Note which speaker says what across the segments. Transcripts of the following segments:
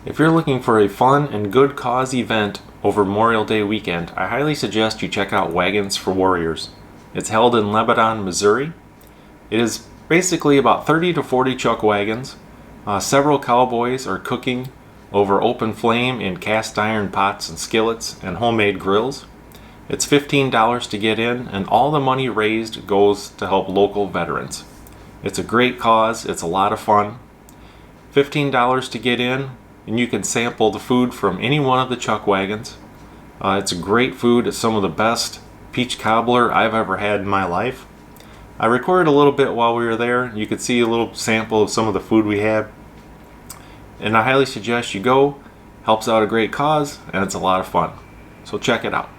Speaker 1: If you're looking for a fun and good cause event over Memorial Day weekend, I highly suggest you check out Wagons for Warriors. It's held in Lebanon, Missouri. It is basically about 30 to 40 chuck wagons. Several cowboys are cooking over open flame in cast iron pots and skillets and homemade grills. It's $15 to get in, and all the money raised goes to help local veterans. It's a great cause. It's a lot of fun. $15 to get in, and you can sample the food from any one of the chuck wagons. It's a great food. It's some of the best peach cobbler I've ever had in my life. I recorded a little bit while we were there. You could see a little sample of some of the food we had. And I highly suggest you go. Helps out a great cause, and it's a lot of fun. So check it out.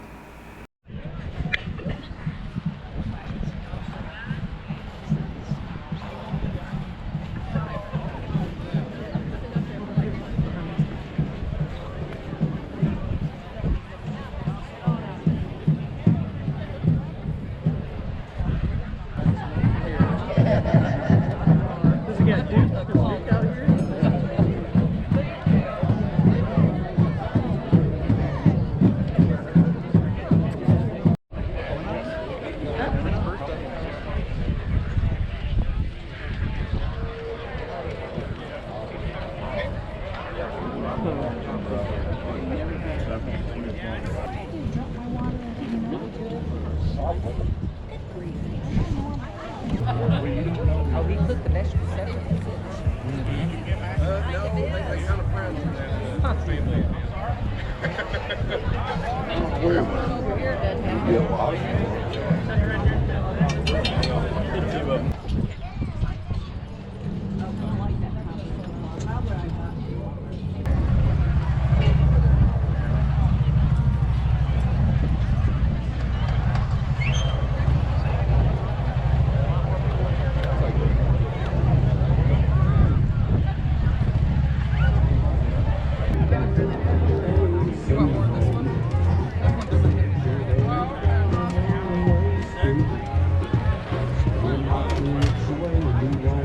Speaker 2: Oh, he cooked the vegetables separately.
Speaker 3: No, they kind of friends with that family.
Speaker 2: Over here, doesn't he?